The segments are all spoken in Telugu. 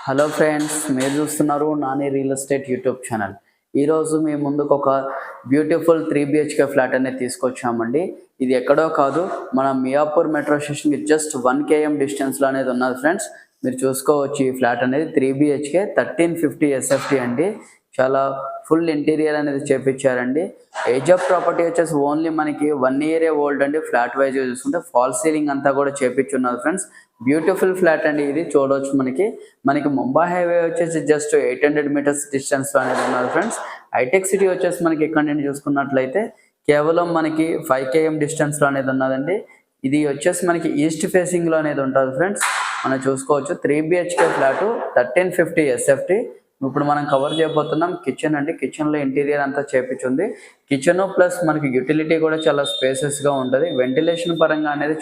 హలో ఫ్రెండ్స్, మీరు చూస్తున్నారు Nani real estate YouTube channel. ఈరోజు మీ ముందుకు ఒక బ్యూటిఫుల్ 3 BHK ఫ్లాట్ అనేది తీసుకొచ్చామండి. ఇది ఎక్కడో కాదు, మన మియాపూర్ మెట్రో స్టేషన్కి జస్ట్ 1 km డిస్టెన్స్లో అనేది ఉన్నది ఫ్రెండ్స్. మీరు చూసుకోవచ్చు, ఈ ఫ్లాట్ అనేది 3 BHK 1350 SFT అండి. చాలా ఫుల్ ఇంటీరియర్ అనేది చేపించారండి. ఏజ్ ఆఫ్ ప్రాపర్టీ వచ్చేసి ఓన్లీ మనకి 1 year ఓల్డ్ అండి. ఫ్లాట్ వైజ్ చూసుకుంటే ఫాల్ సీలింగ్ అంతా కూడా చేపించున్నారు ఫ్రెండ్స్. బ్యూటిఫుల్ ఫ్లాట్ అండి, ఇది చూడవచ్చు. మనకి ముంబై హైవే వచ్చేసి జస్ట్ 800 meters డిస్టెన్స్లో అనేది ఉన్నారు ఫ్రెండ్స్. హైటెక్ సిటీ వచ్చేసి మనకి ఇక్కడ నుండి చూసుకున్నట్లయితే కేవలం మనకి 5 km డిస్టెన్స్లో అనేది ఉన్నదండి. ఇది వచ్చేసి మనకి ఈస్ట్ ఫేసింగ్లో అనేది ఉంటుంది ఫ్రెండ్స్. మనం చూసుకోవచ్చు 3 BHK ఫ్లాట్ 1350 SFT. ఇప్పుడు మనం కవర్ చేయబోతున్నాం కిచెన్ అండి. కిచెన్లో ఇంటీరియర్ అంతా చేపించుంది. కిచెన్ ప్లస్ మనకి యూటిలిటీ కూడా చాలా స్పేసెస్గా ఉంటుంది. వెంటిలేషన్ పరంగా అనేది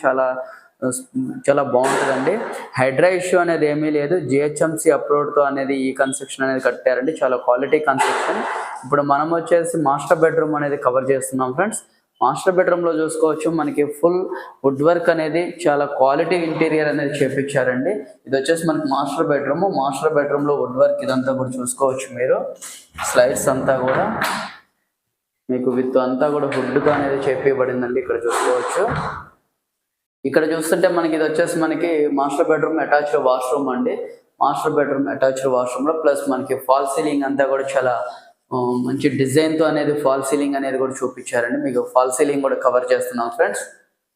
చాలా బాగుంటుందండి. హైడ్రా ఇష్యూ అనేది ఏమీ లేదు. GHMC అప్రూవ్డ్తో అనేది ఈ కన్స్ట్రక్షన్ అనేది కట్టారండి. చాలా క్వాలిటీ కన్స్ట్రక్షన్. ఇప్పుడు మనం వచ్చేసి మాస్టర్ బెడ్రూమ్ అనేది కవర్ చేస్తున్నాం ఫ్రెండ్స్. మాస్టర్ బెడ్రూమ్లో చూసుకోవచ్చు, మనకి ఫుల్ వుడ్ వర్క్ అనేది చాలా క్వాలిటీ ఇంటీరియర్ అనేది చేపించారండి. ఇది వచ్చేసి మనకి మాస్టర్ బెడ్రూమ్. మాస్టర్ బెడ్రూమ్లో వుడ్ వర్క్ ఇదంతా కూడా చూసుకోవచ్చు. మీరు స్లైడ్స్ అంతా కూడా మీకు విత్ అంతా కూడా వుడ్తో అనేది చేపించబడిందండి. ఇక్కడ చూసుకోవచ్చు. ఇక్కడ చూస్తుంటే మనకి ఇది వచ్చేసి మనకి మాస్టర్ బెడ్రూమ్ అటాచ్డ్ వాష్రూమ్ అండి. మాస్టర్ బెడ్రూమ్ అటాచ్డ్ వాష్రూమ్లో ప్లస్ మనకి ఫాల్ సీలింగ్ అంతా కూడా చాలా మంచి డిజైన్తో అనేది ఫాల్ సీలింగ్ అనేది కూడా చూపించారండి. మీకు ఫాల్ సీలింగ్ కూడా కవర్ చేస్తున్నాం ఫ్రెండ్స్.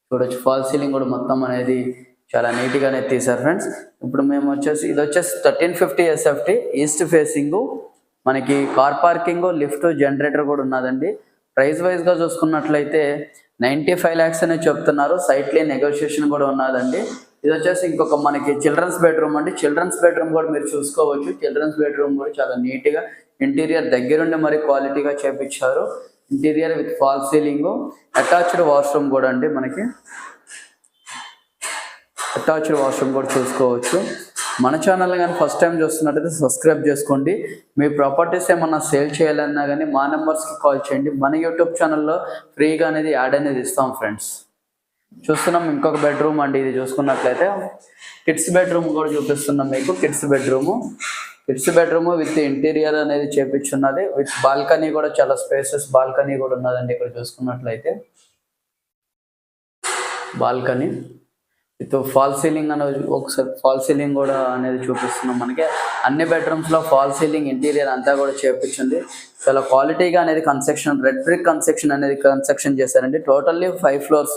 చూడొచ్చు, ఫాల్ సీలింగ్ కూడా మొత్తం అనేది చాలా నీట్గానే తీశారు ఫ్రెండ్స్. ఇప్పుడు మేము ఇది వచ్చేసి 1350 SFT ఈస్ట్ ఫేసింగ్. మనకి కార్ పార్కింగ్, లిఫ్ట్, జనరేటర్ కూడా ఉన్నదండి. ప్రైస్ వైజ్గా చూసుకున్నట్లయితే 95 lakhs అనేది చెప్తున్నారు. సైట్లీ నెగోషియేషన్ కూడా ఉన్నదండి. ఇది వచ్చేసి ఇంకొక మనకి చిల్డ్రన్స్ బెడ్రూమ్ అండి. చిల్డ్రన్స్ బెడ్రూమ్ కూడా మీరు చూసుకోవచ్చు. చిల్డ్రన్స్ బెడ్రూమ్ కూడా చాలా నీట్గా ఇంటీరియర్ దగ్గరుండి మరి క్వాలిటీగా చేపించారు. Interior with fall ceiling, attached washroom కూడా అండి. మనకి అటాచ్డ్ వాష్రూమ్ కూడా చూసుకోవచ్చు. మన ఛానల్ కానీ ఫస్ట్ టైం చూస్తున్నట్టయితే సబ్స్క్రైబ్ చేసుకోండి. మీ ప్రాపర్టీస్ ఏమన్నా సేల్ చేయాలన్నా కానీ మా నెంబర్స్కి కాల్ చేయండి. మన యూట్యూబ్ ఛానల్లో ఫ్రీగా అనేది యాడ్ అనేది ఇస్తాం ఫ్రెండ్స్. చూస్తున్నాం ఇంకొక బెడ్రూమ్ అండి. ఇది చూసుకున్నట్లయితే కిడ్స్ బెడ్రూమ్ కూడా చూపిస్తున్నాం మీకు. కిడ్స్ బెడ్రూమ్ విత్ ఇంటీరియర్ అనేది చేపించున్నది. విత్ బాల్కనీ కూడా చాలా స్పేసెస్ బాల్కనీ కూడా ఉన్నదండి. ఇక్కడ చూసుకున్నట్లయితే బాల్కనీ విత్ ఫాల్ సీలింగ్ అనేది ఒకసారి ఫాల్ సీలింగ్ కూడా అనేది చూపిస్తున్నాం. మనకి అన్ని బెడ్రూమ్స్లో ఫాల్ సీలింగ్ ఇంటీరియర్ అంతా కూడా చేపించింది. చాలా క్వాలిటీగా అనేది కన్స్ట్రక్షన్, రెడ్ బ్రిక్ కన్స్ట్రక్షన్ అనేది కన్స్ట్రక్షన్ చేశారండి. Totally 5 floors.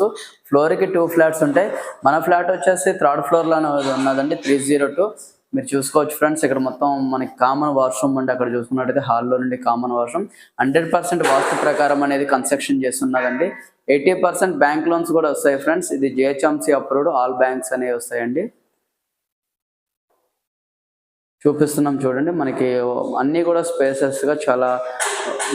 ఫ్లోర్కి 2 flats ఉంటాయి. మన ఫ్లాట్ వచ్చేసి 3rd floorలో ఉన్నదండి, 302. మీరు చూసుకోవచ్చు ఫ్రెండ్స్. ఇక్కడ మొత్తం మనకి కామన్ వాష్రూమ్ అండి. అక్కడ చూసుకున్నట్టయితే హాల్లో నుండి కామన్ వాష్రూమ్. 100% వాస్తు ప్రకారం అనేది కన్స్ట్రక్షన్ చేస్తున్నదండి. 80% బ్యాంక్ లోన్స్ కూడా వస్తాయి ఫ్రెండ్స్. ఇది GHMC అప్రూవ్డ్, ఆల్ బ్యాంక్స్ అనేవి వస్తాయండి. చూపిస్తున్నాం చూడండి. మనకి అన్నీ కూడా స్పేసెస్గా చాలా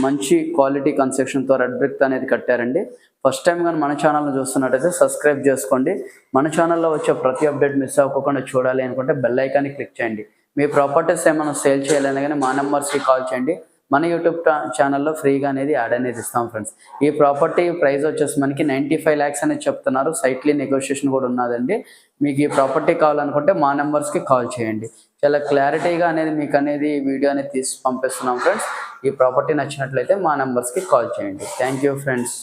మంచి క్వాలిటీ కన్స్ట్రక్షన్తో రెడ్ బ్రిక్ అనేది కట్టారండి. ఫస్ట్ టైం కానీ మన ఛానల్ని చూస్తున్నట్టయితే సబ్స్క్రైబ్ చేసుకోండి. మన ఛానల్లో వచ్చే ప్రతి అప్డేట్ మిస్ అవ్వకుండా చూడాలి అనుకుంటే బెల్ ఐకాన్ని క్లిక్ చేయండి. మీ ప్రాపర్టీస్ ఏమైనా సేల్ చేయాలన్నా కానీ మా నెంబర్స్కి కాల్ చేయండి. మన యూట్యూబ్ ఛానల్లో ఫ్రీగా అనేది యాడ్ అనేది ఇస్తాం ఫ్రెండ్స్. ఈ ప్రాపర్టీ ప్రైస్ వచ్చేసి మనకి 95 lakhs అనేది చెప్తున్నారు. సైట్లీ నెగోషియేషన్ కూడా ఉన్నదండి. మీకు ఈ ప్రాపర్టీ కావాలనుకుంటే మా నెంబర్స్కి కాల్ చేయండి. చాలా క్లారిటీగా అనేది మీకు అనేది వీడియో అనేది తీసి పంపిస్తున్నాం ఫ్రెండ్స్. ఈ ప్రాపర్టీ నచ్చినట్లయితే మా నెంబర్స్కి కాల్ చేయండి. Thank you friends.